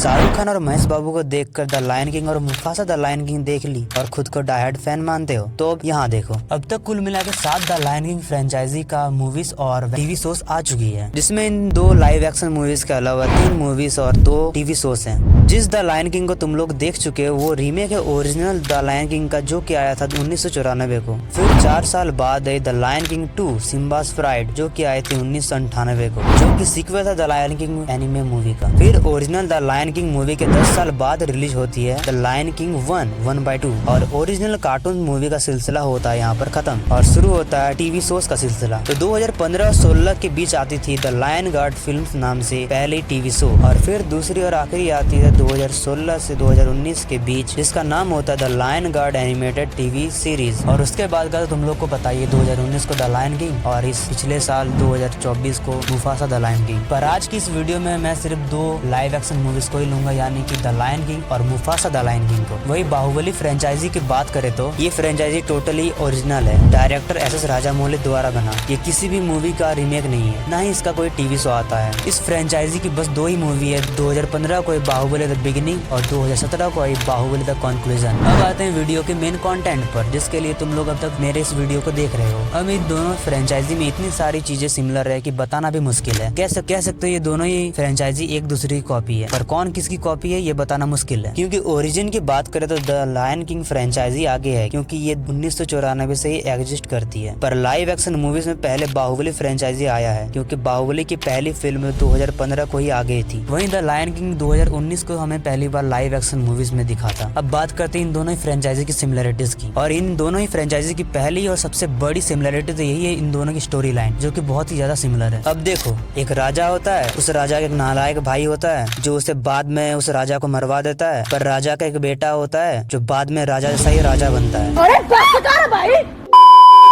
शाहरुख खान और महेश बाबू को देखकर द लायन किंग और मुफासा द लायन किंग देख ली और खुद को डायहार्ड फैन मानते हो तो अब यहाँ देखो। अब तक कुल मिलाकर 7 द लायन किंग फ्रेंचाइजी का मूवीज और टीवी शोज आ चुकी है, जिसमें इन 2 लाइव एक्शन मूवीज के अलावा 3 मूवीज और 2 टीवी शोज हैं। जिस द लायन किंग को तुम लोग देख चुके हो वो रीमेक है ओरिजिनल द लायन किंग का, जो कि आया था 1994 को। फिर 4 साल बाद आई the Lion King 2 Simba's pride, जो कि आए थे 1998 को, जो कि सीक्वल था the Lion King anime movie का। फिर original the Lion King movie के 10 साल बाद रिलीज होती है द लायन किंग 1/2 और ओरिजिनल कार्टून मूवी का सिलसिला होता है यहाँ पर खत्म और शुरू होता है टीवी शोज का सिलसिला। तो 2015 और 16 के बीच आती थी द लायन गार्ड फिल्म्स नाम से पहली टीवी शो, और फिर दूसरी और आखिरी आती है 2016 से 2019 के बीच, जिसका नाम होता है the Lion Guard animated TV series. और उसके बाद का तो तुम लोग को पता ही है 2019 को द लायन किंग और इस पिछले साल 2024 को मुफासा द लायन किंग। पर आज की इस वीडियो में मैं सिर्फ 2 लाइव एक्शन मूवीज को ही लूंगा, यानी कि द लायन किंग और मुफासा द लायन किंग को। वही बाहुबली फ्रेंचाइजी की बात करें तो ये फ्रेंचाइजी टोटली ओरिजिनल है, डायरेक्टर एस.एस. राजामौली द्वारा बना। ये किसी भी मूवी का रीमेक नहीं है, ना ही इसका कोई टीवी शो आता है। इस फ्रेंचाइजी की बस 2 ही मूवी है, 2015 को बाहुबली द बिगिनिंग और 2017 को आई बाहुबली द कंक्लूजन। अब आते हैं वीडियो के मेन कंटेंट पर, जिसके लिए तुम लोग अब तक मेरे इस वीडियो को देख रहे हो। अब इन दोनों फ्रेंचाइजी में इतनी सारी चीजें सिमिलर है कि बताना भी मुश्किल है। कह सकते हो ये दोनों ही फ्रेंचाइजी एक दूसरे की कॉपी है, पर कौन किसकी कॉपी है ये बताना मुश्किल है। क्योंकि ओरिजिन की बात करें तो द लायन किंग फ्रेंचाइजी आगे है, क्योंकि ये 1994 से ही एग्जिस्ट करती है। पर लाइव एक्शन मूवीज में पहले बाहुबली फ्रेंचाइजी आया है, क्योंकि बाहुबली की पहली फिल्म 2015 को ही आ गई थी। वहीं द लायन किंग 2019 को हमें पहली बार लाइव एक्शन मूवीज में दिखा था। अब बात करते हैं इन दोनों ही फ्रेंचाइजी की सिमिलरिटीज की, और इन दोनों ही फ्रेंचाइजी की पहली और सबसे बड़ी सिमिलरिटी तो यही है इन दोनों की स्टोरी लाइन, जो की बहुत ही ज्यादा सिमिलर है। अब देखो, एक राजा होता है, उस राजा का एक नालायक भाई होता है जो उसे बाद में उस राजा को मरवा देता है, पर राजा का एक बेटा होता है जो बाद में राजा जैसा ही राजा बनता है। अरे भाई।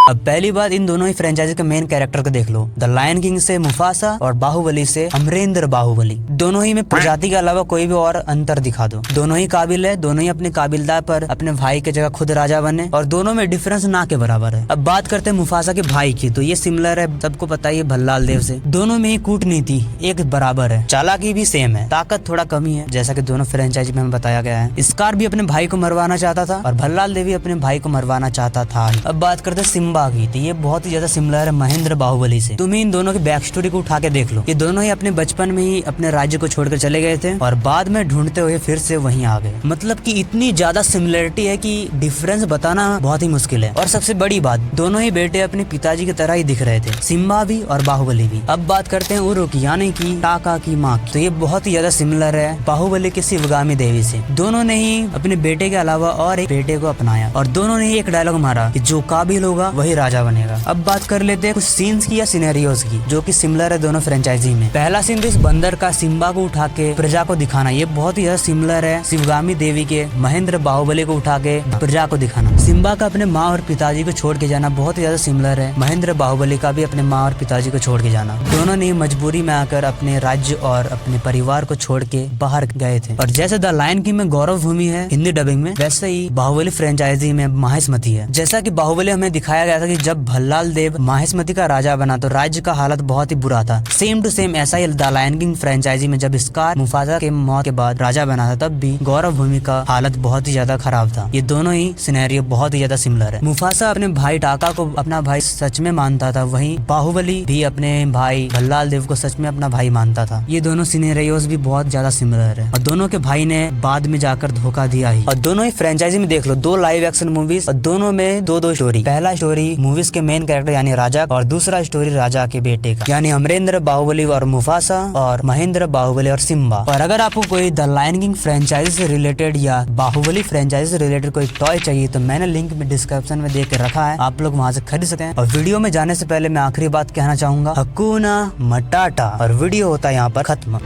अब पहली बात इन दोनों ही फ्रेंचाइजी के मेन कैरेक्टर को देख लो। द लायन किंग से मुफासा और बाहुबली से अमरेंद्र बाहुबली। दोनों ही में प्रजाति के अलावा कोई भी और अंतर दिखा दो। दोनों ही काबिल है, दोनों ही अपने काबिलदार पर अपने भाई के जगह खुद राजा बने, और दोनों में डिफरेंस ना के बराबर है। अब बात करते हैं मुफासा के भाई की, तो ये सिमिलर है, सबको पता ही है भल्लाल देव से। दोनों में ही कूटनीति एक बराबर है, चालाकी भी सेम है, ताकत थोड़ा कमी है, जैसा कि दोनों फ्रेंचाइजी में हमें बताया गया है। स्कार भी अपने भाई को मरवाना चाहता था और भल्लाल देव भी अपने भाई को मरवाना चाहता था। अब बात करते हैं सिम्बा की, तो ये बहुत ही ज्यादा सिमिलर है महेंद्र बाहुबली से। तुम इन दोनों की बैक स्टोरी को उठा के देख लो। ये दोनों ही अपने बचपन में ही अपने राज्य को छोड़कर चले गए थे और बाद में ढूंढते हुए फिर से वहीं आ गए। मतलब कि इतनी ज्यादा सिमिलरिटी है कि डिफरेंस बताना बहुत ही मुश्किल है। और सबसे बड़ी बात, दोनों ही बेटे अपने पिताजी की तरह ही दिख रहे थे, सिम्बा भी और बाहुबली भी। अब बात करते हैं उरुक यानी कि टाका की माँ की, तो ये बहुत ही ज्यादा सिमिलर है बाहुबली के शिवगामी देवी से। दोनों ने ही अपने बेटे के अलावा और एक बेटे को अपनाया और दोनों ने ही एक डायलॉग मारा कि जो काबिल होगा वही राजा बनेगा। अब बात कर लेते हैं कुछ सीन्स की या सिनेरियोज की, जो कि सिमिलर है दोनों फ्रेंचाइजी में। पहला सीन तो इस बंदर का सिम्बा को उठा के प्रजा को दिखाना, ये बहुत ही ज्यादा सिमिलर है शिवगामी देवी के महेंद्र बाहुबली को उठा के प्रजा को दिखाना। सिम्बा का अपने माँ और पिताजी को छोड़ के जाना बहुत ही ज्यादा सिमिलर है महेंद्र बाहुबली का भी अपने माँ और पिताजी को छोड़ के जाना। दोनों ने मजबूरी में आकर अपने राज्य और अपने परिवार को छोड़ के बाहर गए थे। और जैसे द लायन किंग में गौरव भूमि है हिंदी डबिंग में, वैसे ही बाहुबली फ्रेंचाइजी में माहेशमती है। जैसा कि बाहुबली हमें दिखाया गया था कि जब भल्लाल देव माहेशमती का राजा बना तो राज्य का हालत बहुत ही बुरा था। सेम टू सेम ऐसा ही द लायन किंग फ्रेंचाइजी में जब स्कार मुफासा के मौत के बाद राजा बना था, तब भी गौरव भूमि का हालत बहुत ही ज्यादा खराब था। ये दोनों ही सिनेरियो बहुत ही ज्यादा सिमिलर है। मुफासा अपने भाई टाका को अपना भाई सच में मानता था, वहीं बाहुबली भी अपने भाई भल्लाल देव को सच में अपना भाई मानता था। ये दोनों सिनेरियोस भी बहुत ज्यादा सिमिलर है और दोनों के भाई ने बाद में जाकर धोखा दिया ही। और दोनों ही फ्रेंचाइजी में देख लो 2 लाइव एक्शन मूवीज और दोनों में 2 स्टोरी। पहला स्टोरी मूवीज के मेन कैरेक्टर यानी राजा और दूसरा स्टोरी राजा के बेटे का, यानी अमरेंद्र बाहुबली और मुफासा और महेंद्र बाहुबली और सिम्बा। और अगर आपको कोई द लायन किंग फ्रेंचाइजी से रिलेटेड या बाहुबली फ्रेंचाइजी से रिलेटेड कोई टॉय चाहिए तो मैंने लिंक में डिस्क्रिप्शन में दे के रखा है, आप लोग वहां से खरीद सकते हैं। और वीडियो में जाने से पहले मैं आखिरी बात कहना चाहूंगा, हकुना मटाटा, और वीडियो होता है यहाँ पर खत्म।